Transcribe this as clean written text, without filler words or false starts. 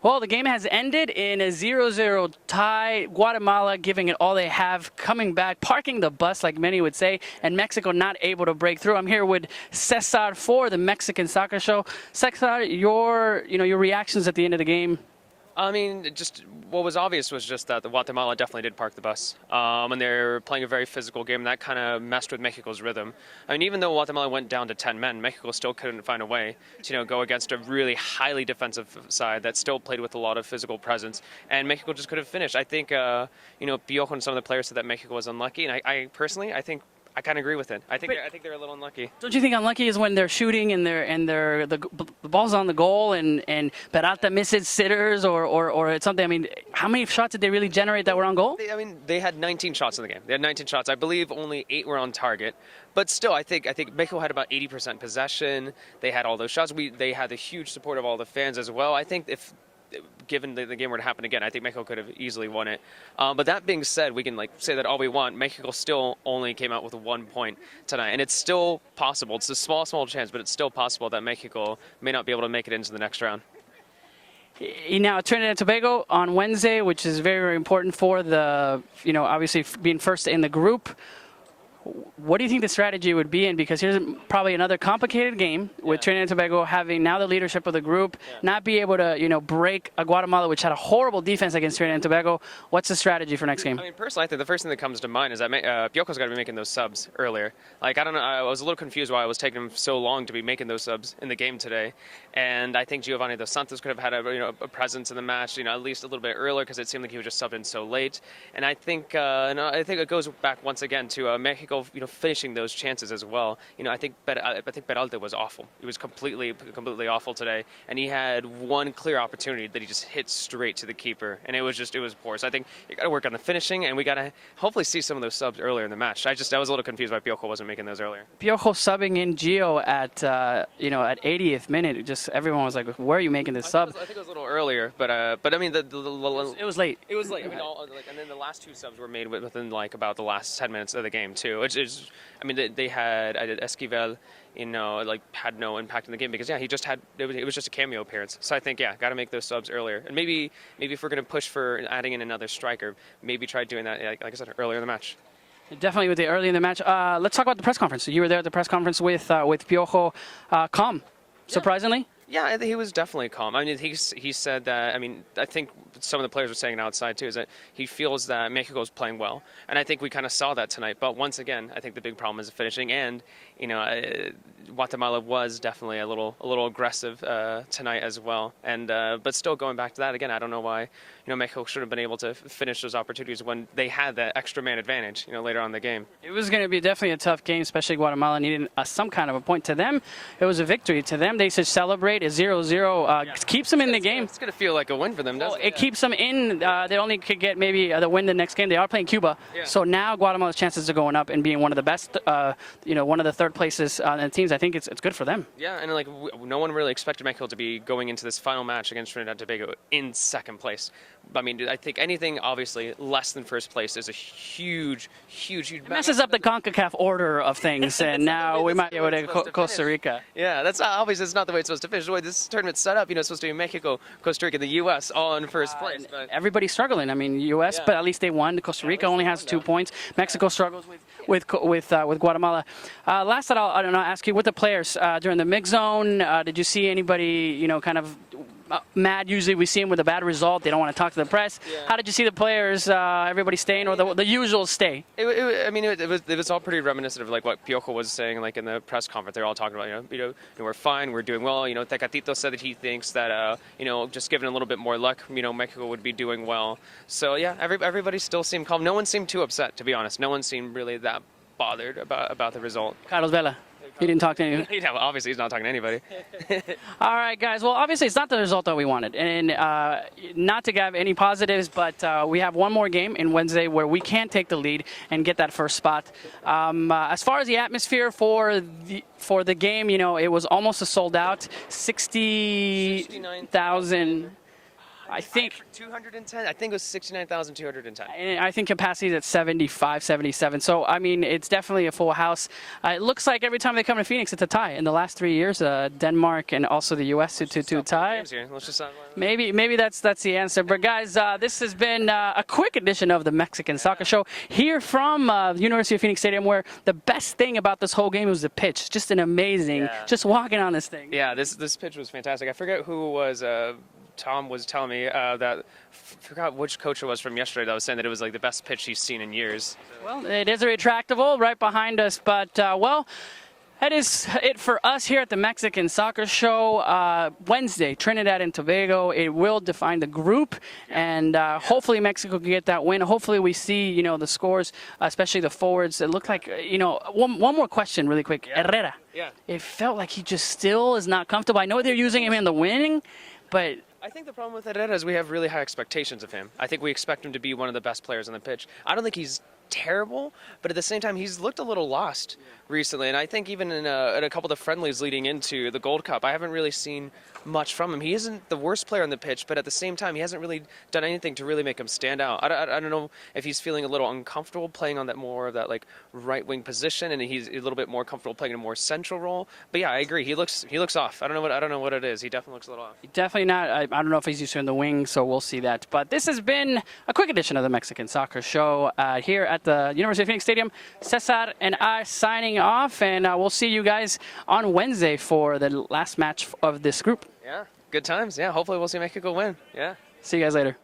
Well, the game has ended in a 0-0 tie. Guatemala giving it all they have, coming back, parking the bus, like many would say, and Mexico not able to break through. I'm here with Cesar for the Mexican Soccer Show. Cesar, your reactions at the end of the game. I mean, just what was obvious was just that the Guatemala definitely did park the bus. And they're playing a very physical game, and that kind of messed with Mexico's rhythm. I mean, even though Guatemala went down to 10 men, Mexico still couldn't find a way to go against a really highly defensive side that still played with a lot of physical presence. And Mexico just couldn't finish. I think, Piojo and some of the players said that Mexico was unlucky. And I personally, I think I kind of agree with it. I think they're a little unlucky. Don't you think unlucky is when they're shooting and the ball's on the goal and Peralta misses sitters or it's something? I mean, how many shots did they really generate that were on goal? They had 19 shots in the game. They had 19 shots. I believe only 8 were on target. But still, I think Mexico had about 80% possession. They had all those shots. They had the huge support of all the fans as well. I think if given the game were to happen again, I think Mexico could have easily won it. But that being said, we can say that all we want. Mexico still only came out with 1 point tonight, and it's still possible. It's a small chance, but it's still possible that Mexico may not be able to make it into the next round. Now, Trinidad and Tobago on Wednesday, which is very, very important for the, obviously being first in the group. What do you think the strategy would be in? Because here's probably another complicated game with Trinidad and Tobago having now the leadership of the group, not be able to, break a Guatemala, which had a horrible defense against Trinidad and Tobago. What's the strategy for next game? I mean, personally, I think the first thing that comes to mind is that Piojo's got to be making those subs earlier. I don't know, I was a little confused why it was taking him so long to be making those subs in the game today. And I think Giovanni Dos Santos could have had a presence in the match, at least a little bit earlier, because it seemed like he was just subbed in so late. And I think it goes back once again to Mexico, finishing those chances as well. I think Peralta was awful. He was completely awful today, and he had one clear opportunity that he just hit straight to the keeper, and it was poor. So I think you got to work on the finishing, and we got to hopefully see some of those subs earlier in the match. I was a little confused why Piojo wasn't making those earlier. Piojo subbing in Gio at 80th minute. Everyone was like, "Where are you making this sub?" I think it was a little earlier, but I mean it was late. It was late. I mean, and then the last 2 subs were made within about the last 10 minutes of the game too, which is. I mean, they had Esquivel, had no impact in the game because he just had it was just a cameo appearance. So I think got to make those subs earlier, and maybe if we're going to push for adding in another striker, maybe try doing that like I said earlier in the match. Definitely with the early in the match. Let's talk about the press conference. So you were there at the press conference with Piojo. Calm, surprisingly. Yeah, he was definitely calm. I mean, he said that. I mean, I think some of the players were saying outside too is that he feels that Mexico is playing well, and I think we kind of saw that tonight. But once again, I think the big problem is the finishing, and Guatemala was definitely a little aggressive tonight as well. And but still going back to that again, I don't know why Mexico should have been able to finish those opportunities when they had that extra man advantage later on in the game. It was going to be definitely a tough game, especially Guatemala needing some kind of a point. To them, it was a victory. To them, they should celebrate. A 0-0 keeps them in the game. It's going to feel like a win for them, doesn't it? It keeps them in. They only could get maybe the win the next game. They are playing Cuba, so now Guatemala's chances of going up and being one of the best, one of the third places on the teams. I think it's good for them. Yeah, and no one really expected Mexico to be going into this final match against Trinidad and Tobago in second place. I mean, I think anything obviously less than first place is a huge. It messes up the CONCACAF order of things, and now we might be able to Costa Rica. Yeah, that's obviously it's not the way it's supposed to finish. The way this tournament's set up, it's supposed to be Mexico, Costa Rica, the U.S. all in first place. But everybody's struggling. I mean, U.S., but at least they won. Costa Rica only has 2 points. Mexico struggles with Guatemala. Last that I'll ask you, with the players during the mix zone, did you see anybody kind of mad? Usually we see them with a bad result. They don't want to talk to the press. How did you see the players, everybody staying, or the usual stay? It was all pretty reminiscent of what Piojo was saying in the press conference. They're all talking about, we're fine, we're doing well. Tecatito said that he thinks that, just given a little bit more luck, Mexico would be doing well. So yeah, everybody still seemed calm. No one seemed too upset, to be honest. No one seemed really that bothered about the result. Carlos Vela. He didn't talk to anyone. Yeah, well, obviously he's not talking to anybody. All right, guys. Well, obviously it's not the result that we wanted. And not to give any positives, but we have one more game in Wednesday where we can take the lead and get that first spot. As far as the atmosphere for the game, it was almost a sold out. 60,000. I think 210. I think it was 69,210. and I think capacity is at 75, 77. So, I mean, it's definitely a full house. It looks like every time they come to Phoenix, it's a tie. In the last 3 years, Denmark and also the U.S. to tie. Let's just Maybe that's the answer. But, guys, this has been a quick edition of the Mexican Soccer Show here from University of Phoenix Stadium, where the best thing about this whole game was the pitch. Just an amazing, just walking on this thing. Yeah, this pitch was fantastic. I forget who was. Tom was telling me that, forgot which coach it was from yesterday that was saying that it was like the best pitch he's seen in years. Well, it is a retractable right behind us, but well, that is it for us here at the Mexican Soccer Show. Wednesday, Trinidad and Tobago. It will define the group, and hopefully Mexico can get that win. Hopefully we see, the scores, especially the forwards. It looked like, one more question really quick. Herrera. Yeah. It felt like he just still is not comfortable. I know they're using him in the wing, but I think the problem with Herrera is we have really high expectations of him. I think we expect him to be one of the best players on the pitch. I don't think he's terrible, but at the same time, he's looked a little lost recently. And I think even in a couple of the friendlies leading into the Gold Cup, I haven't really seen much from him. He isn't the worst player on the pitch, but at the same time, he hasn't really done anything to really make him stand out. I don't know if he's feeling a little uncomfortable playing on that more of that like right wing position, and he's a little bit more comfortable playing in a more central role. But yeah, I agree. He looks off. I don't know what it is. He definitely looks a little off. Definitely not. I don't know if he's used to in the wing, so we'll see that. But this has been a quick edition of the Mexican Soccer Show here at the University of Phoenix Stadium. Cesar and I signing off, and we'll see you guys on Wednesday for the last match of this group. Yeah, good times. Yeah, hopefully we'll see Mexico win. Yeah. See you guys later.